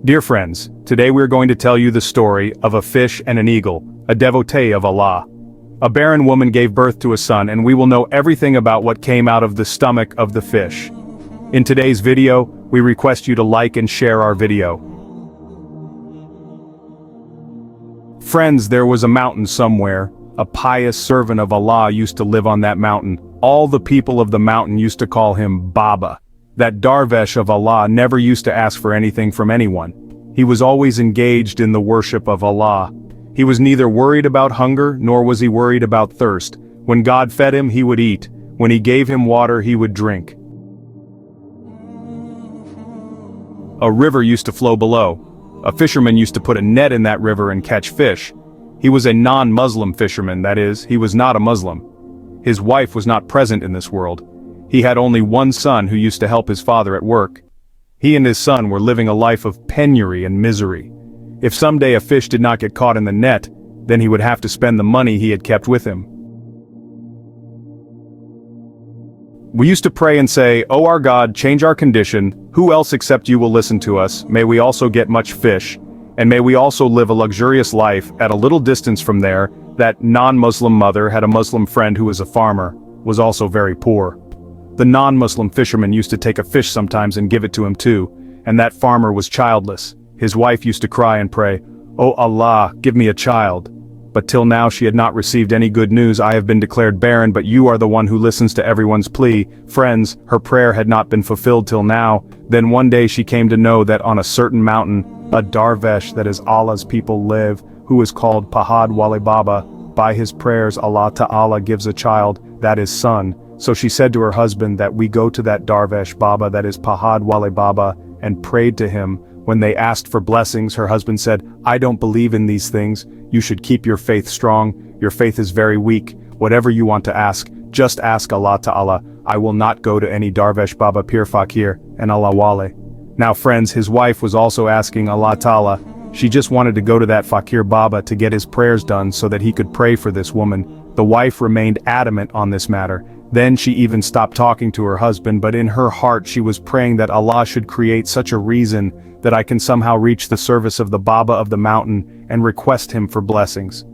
Dear friends, today we're going to tell you the story of a fish and an eagle, a devotee of Allah. A barren woman gave birth to a son, and we will know everything about what came out of the stomach of the fish. In today's video, we request you to like and share our video. Friends, there was a mountain somewhere. A pious servant of Allah used to live on that mountain. All the people of the mountain used to call him Baba. That Darvesh of Allah never used to ask for anything from anyone. He was always engaged in the worship of Allah. He was neither worried about hunger nor was he worried about thirst. When God fed him, he would eat. When he gave him water, he would drink. A river used to flow below. A fisherman used to put a net in that river and catch fish. He was a non-Muslim fisherman, that is, he was not a Muslim. His wife was not present in this world. He had only one son who used to help his father at work. He and his son were living a life of penury and misery. If someday a fish did not get caught in the net, then he would have to spend the money he had kept with him. We used to pray and say, "O our God, change our condition. Who else except you will listen to us? May we also get much fish, and may we also live a luxurious life." At a little distance from there, that non-Muslim mother had a Muslim friend who was a farmer, was also very poor. The non-Muslim fisherman used to take a fish sometimes and give it to him too, and that farmer was childless. His wife used to cry and pray, "O Allah, give me a child." But till now she had not received any good news. "I have been declared barren, but you are the one who listens to everyone's plea." Friends, her prayer had not been fulfilled till now. Then one day she came to know that on a certain mountain, a Darvesh, that is Allah's people, live, who is called Pahad Wali Baba. By his prayers Allah Ta'ala gives a child, that is son. So she said to her husband that we go to that Darvesh Baba, that is Pahad Wali Baba, and prayed to him. When they asked for blessings, her husband said, "I don't believe in these things. You should keep your faith strong. Your faith is very weak. Whatever you want to ask, just ask Allah Ta'ala. I will not go to any Darvesh Baba Pir Fakir and Allah Wali." Now friends, his wife was also asking Allah Ta'ala. She just wanted to go to that Fakir Baba to get his prayers done so that he could pray for this woman. The wife remained adamant on this matter. Then she even stopped talking to her husband, but in her heart she was praying that Allah should create such a reason that I can somehow reach the service of the Baba of the mountain and request him for blessings.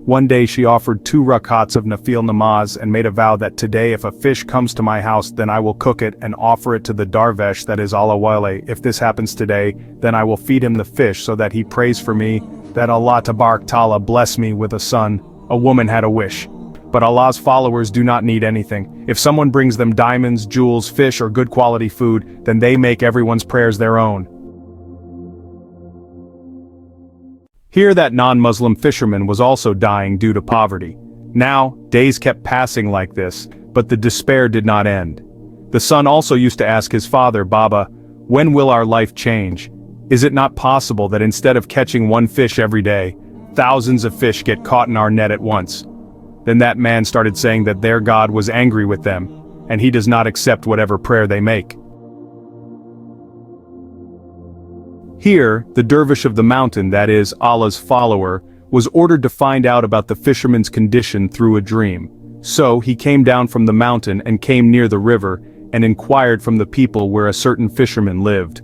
One day she offered 2 rakats of Nafil namaz and made a vow that today if a fish comes to my house then I will cook it and offer it to the Darvesh, that is Allah Wali. If this happens today, then I will feed him the fish so that he prays for me, that Allah Tabarak Ta'ala bless me with a son. A woman had a wish. But Allah's followers do not need anything. If someone brings them diamonds, jewels, fish, or good quality food, then they make everyone's prayers their own. Here that non-Muslim fisherman was also dying due to poverty. Now, days kept passing like this, but the despair did not end. The son also used to ask his father, "Baba, when will our life change? Is it not possible that instead of catching one fish every day, thousands of fish get caught in our net at once?" Then that man started saying that their God was angry with them, and he does not accept whatever prayer they make. Here, the dervish of the mountain, that is, Allah's follower, was ordered to find out about the fisherman's condition through a dream. So he came down from the mountain and came near the river, and inquired from the people where a certain fisherman lived.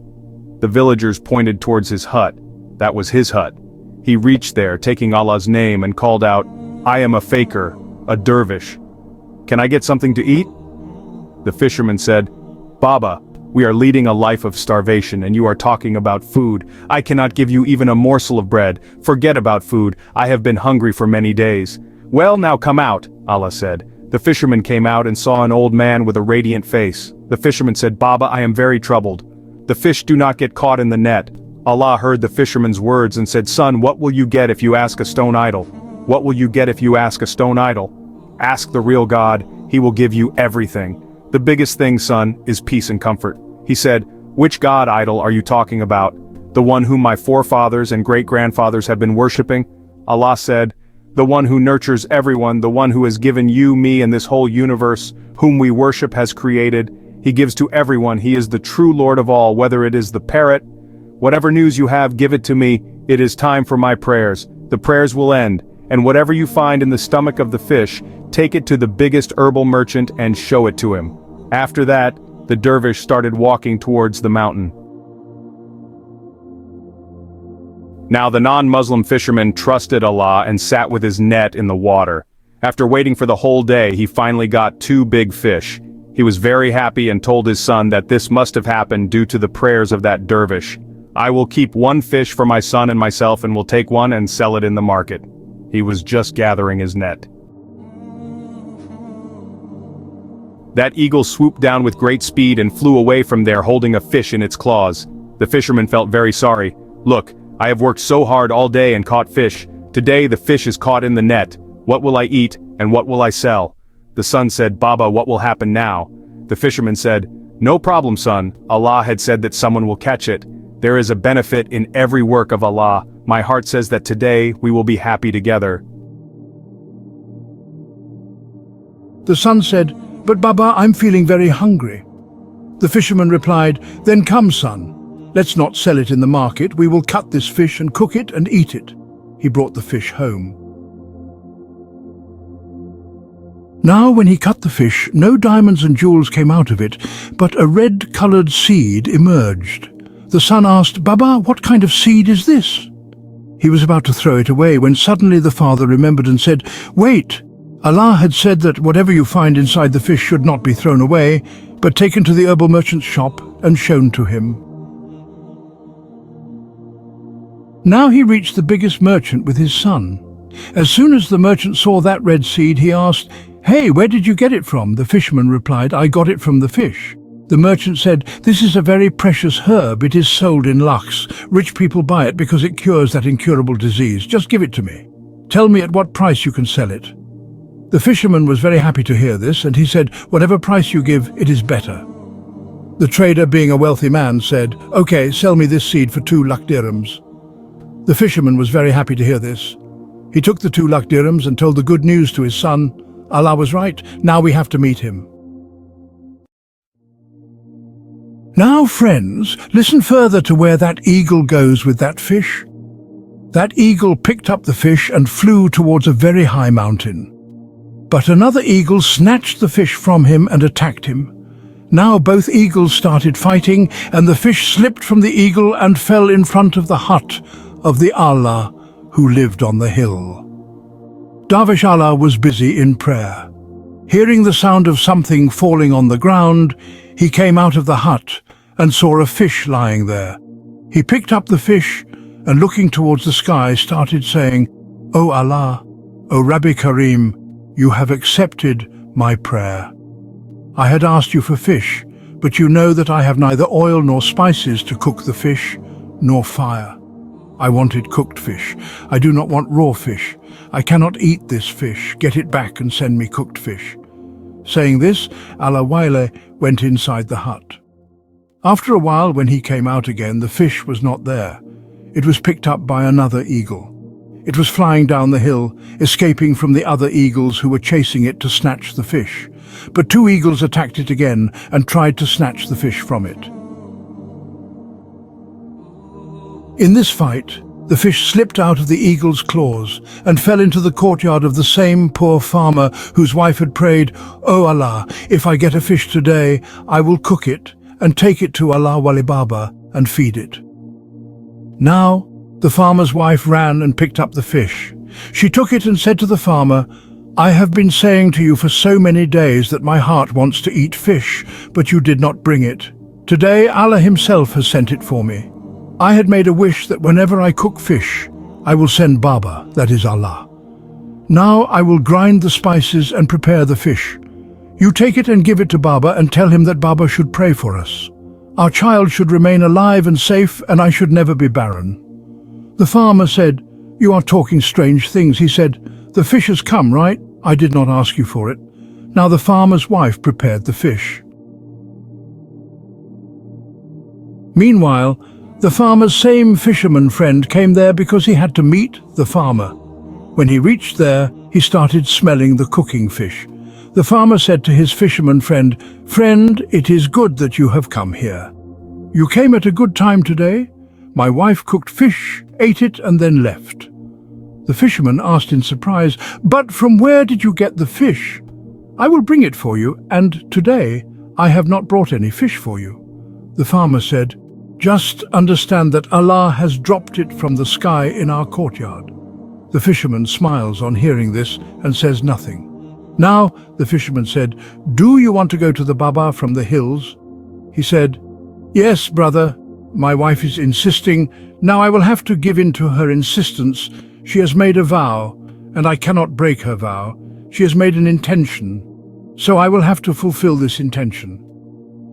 The villagers pointed towards his hut. That was his hut. He reached there, taking Allah's name, and called out, "I am a fakir, a dervish. Can I get something to eat?" The fisherman said, "Baba, we are leading a life of starvation and you are talking about food. I cannot give you even a morsel of bread. Forget about food, I have been hungry for many days." "Well, now come out," Allah said. The fisherman came out and saw an old man with a radiant face. The fisherman said, "Baba, I am very troubled. The fish do not get caught in the net." Allah heard the fisherman's words and said, "Son, what will you get if you ask a stone idol? What will you get if you ask a stone idol? Ask the real God, he will give you everything. The biggest thing, son, is peace and comfort." He said, "Which God idol are you talking about? The one whom my forefathers and great-grandfathers have been worshipping?" Allah said, "The one who nurtures everyone, the one who has given you, me, and this whole universe, whom we worship has created. He gives to everyone, he is the true Lord of all, whether it is the parrot. Whatever news you have, give it to me. It is time for my prayers. The prayers will end. And whatever you find in the stomach of the fish, take it to the biggest herbal merchant and show it to him." After that, the dervish started walking towards the mountain. Now the non-Muslim fisherman trusted Allah and sat with his net in the water. After waiting for the whole day, he finally got 2 big fish. He was very happy and told his son that this must have happened due to the prayers of that dervish. "I will keep 1 fish for my son and myself and will take 1 and sell it in the market." He was just gathering his net. That eagle swooped down with great speed and flew away from there holding a fish in its claws. The fisherman felt very sorry. "Look, I have worked so hard all day and caught fish. Today the fish is caught in the net. What will I eat, and what will I sell?" The son said, "Baba, what will happen now?" The fisherman said, "No problem, son. Allah had said that someone will catch it. There is a benefit in every work of Allah. My heart says that today we will be happy together." The son said, "But Baba, I'm feeling very hungry." The fisherman replied, "Then come, son. Let's not sell it in the market. We will cut this fish and cook it and eat it." He brought the fish home. Now when he cut the fish, no diamonds and jewels came out of it, but a red-colored seed emerged. The son asked, "Baba, what kind of seed is this?" He was about to throw it away when suddenly the father remembered and said, "Wait! Allah had said that whatever you find inside the fish should not be thrown away, but taken to the herbal merchant's shop and shown to him." Now he reached the biggest merchant with his son. As soon as the merchant saw that red seed, he asked, "Hey, where did you get it from?" The fisherman replied, "I got it from the fish." The merchant said, "This is a very precious herb. It is sold in lakhs. Rich people buy it because it cures that incurable disease. Just give it to me. Tell me at what price you can sell it." The fisherman was very happy to hear this, and he said, "Whatever price you give, it is better." The trader, being a wealthy man, said, "Okay, sell me this seed for 2 lakh dirhams." The fisherman was very happy to hear this. He took the 2 lakh dirhams and told the good news to his son. Allah was right. Now we have to meet him. Now, friends, listen further to where that eagle goes with that fish. That eagle picked up the fish and flew towards a very high mountain. But another eagle snatched the fish from him and attacked him. Now both eagles started fighting, and the fish slipped from the eagle and fell in front of the hut of the Allah who lived on the hill. Darvish Allah was busy in prayer. Hearing the sound of something falling on the ground, he came out of the hut and saw a fish lying there. He picked up the fish and, looking towards the sky, started saying, "O Allah, O Rabbi Kareem, you have accepted my prayer. I had asked you for fish, but you know that I have neither oil nor spices to cook the fish, nor fire. I wanted cooked fish. I do not want raw fish. I cannot eat this fish. Get it back and send me cooked fish." Saying this, Allah went inside the hut. After a while, when he came out again, the fish was not there. It was picked up by another eagle. It was flying down the hill, escaping from the other eagles who were chasing it to snatch the fish. But 2 eagles attacked it again and tried to snatch the fish from it. In this fight, the fish slipped out of the eagle's claws and fell into the courtyard of the same poor farmer whose wife had prayed, "O Allah, if I get a fish today, I will cook it and take it to Allah Wali Baba and feed it." Now, the farmer's wife ran and picked up the fish. She took it and said to the farmer, "I have been saying to you for so many days that my heart wants to eat fish, but you did not bring it. Today Allah himself has sent it for me. I had made a wish that whenever I cook fish, I will send Baba, that is Allah. Now I will grind the spices and prepare the fish. You take it and give it to Baba and tell him that Baba should pray for us. Our child should remain alive and safe, and I should never be barren." The farmer said, "You are talking strange things." He said, "The fish has come, right? I did not ask you for it." Now the farmer's wife prepared the fish. Meanwhile, the farmer's same fisherman friend came there because he had to meet the farmer. When he reached there, he started smelling the cooking fish. The farmer said to his fisherman friend, "Friend, it is good that you have come here. You came at a good time today. My wife cooked fish, ate it, and then left." The fisherman asked in surprise, "But from where did you get the fish? I will bring it for you, and today I have not brought any fish for you." The farmer said, Just understand that Allah has dropped it from the sky in our courtyard." The fisherman smiles on hearing this and says nothing. Now, the fisherman said, "Do you want to go to the Baba from the hills?" He said, "Yes, brother. My wife is insisting. Now I will have to give in to her insistence. She has made a vow, and I cannot break her vow. She has made an intention, so I will have to fulfill this intention."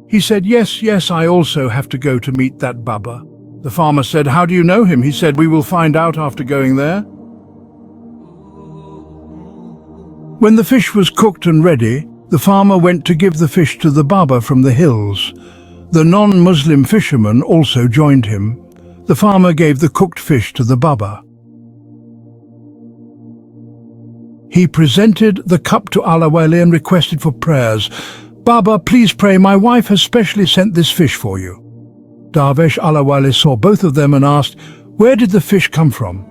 He said, Yes, I also have to go to meet that Baba." The farmer said, "How do you know him?" He said, "We will find out after going there." When the fish was cooked and ready, the farmer went to give the fish to the Baba from the hills. The non-Muslim fisherman also joined him. The farmer gave the cooked fish to the Baba. He presented the cup to Allah and requested for prayers. "Baba, please pray, my wife has specially sent this fish for you." Darvesh Allah saw both of them and asked, "Where did the fish come from?"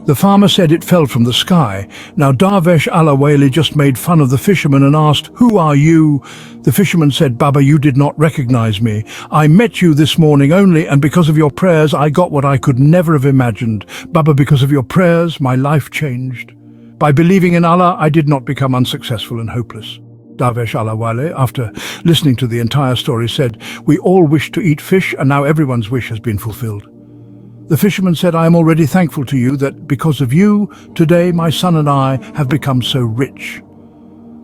The farmer said it fell from the sky. Now Darvesh Allah just made fun of the fisherman and asked, "Who are you?" The fisherman said, "Baba, you did not recognize me. I met you this morning only, and because of your prayers I got what I could never have imagined. Baba, because of your prayers my life changed. By believing in Allah I did not become unsuccessful and hopeless." Darvesh Allah, after listening to the entire story, said, "We all wish to eat fish, and now everyone's wish has been fulfilled." The fisherman said, "I am already thankful to you that because of you, today my son and I have become so rich."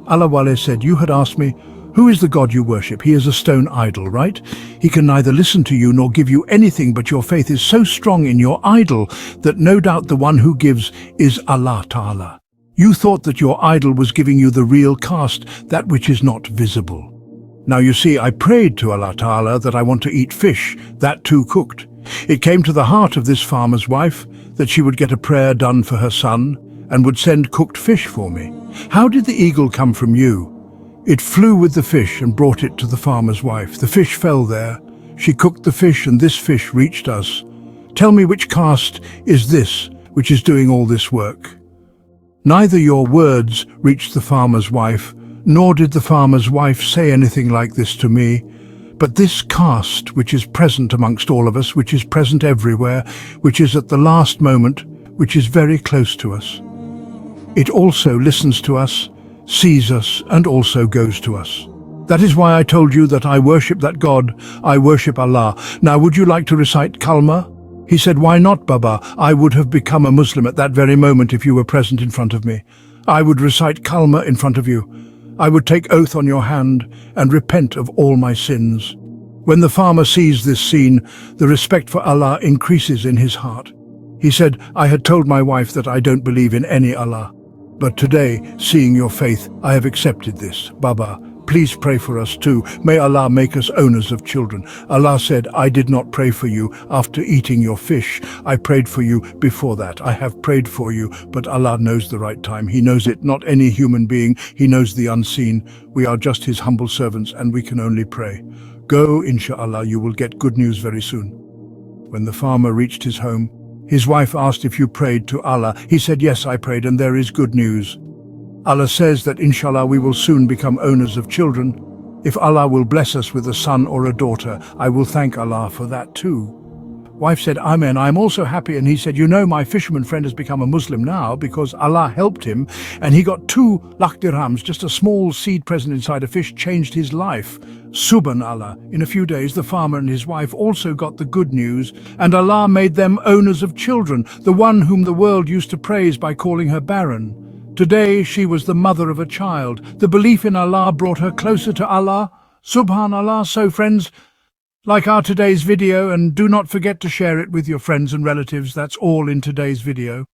Allah said, "You had asked me, who is the God you worship? He is a stone idol, right? He can neither listen to you nor give you anything, but your faith is so strong in your idol that no doubt the one who gives is Allah Ta'ala. You thought that your idol was giving you the real caste, that which is not visible. Now you see, I prayed to Allah Ta'ala that I want to eat fish, that too cooked. It came to the heart of this farmer's wife that she would get a prayer done for her son and would send cooked fish for me. How did the eagle come from you? It flew with the fish and brought it to the farmer's wife. The fish fell there. She cooked the fish and this fish reached us. Tell me, which caste is this which is doing all this work?" Neither your words reached the farmer's wife, nor did the farmer's wife say anything like this to me. But this caste, which is present amongst all of us, which is present everywhere, which is at the last moment, which is very close to us. It also listens to us, sees us, and also goes to us. That is why I told you that I worship that God, I worship Allah. Now would you like to recite Kalma? He said, "Why not, Baba? I would have become a Muslim at that very moment if you were present in front of me. I would recite Kalma in front of you. I would take oath on your hand and repent of all my sins." When the farmer sees this scene, the respect for Allah increases in his heart. He said, "I had told my wife that I don't believe in any Allah. But today, seeing your faith, I have accepted this. Baba, please pray for us too. May Allah make us owners of children." Allah said, "I did not pray for you after eating your fish. I prayed for you before that. I have prayed for you, but Allah knows the right time. He knows it, not any human being. He knows the unseen. We are just His humble servants and we can only pray. Go, inshallah, you will get good news very soon." When the farmer reached his home, his wife asked if you prayed to Allah. He said, "Yes, I prayed, and there is good news. Allah says that inshallah we will soon become owners of children. If Allah will bless us with a son or a daughter, I will thank Allah for that too." Wife said, "Amen, I am also happy." And he said, "You know, my fisherman friend has become a Muslim now because Allah helped him and he got 2 lakh dirhams, just a small seed present inside a fish, changed his life. Subhanallah. In a few days, the farmer and his wife also got the good news, and Allah made them owners of children, the one whom the world used to praise by calling her barren. Today, she was the mother of a child. The belief in Allah brought her closer to Allah. Subhanallah. So friends, like our today's video, and do not forget to share it with your friends and relatives. That's all in today's video.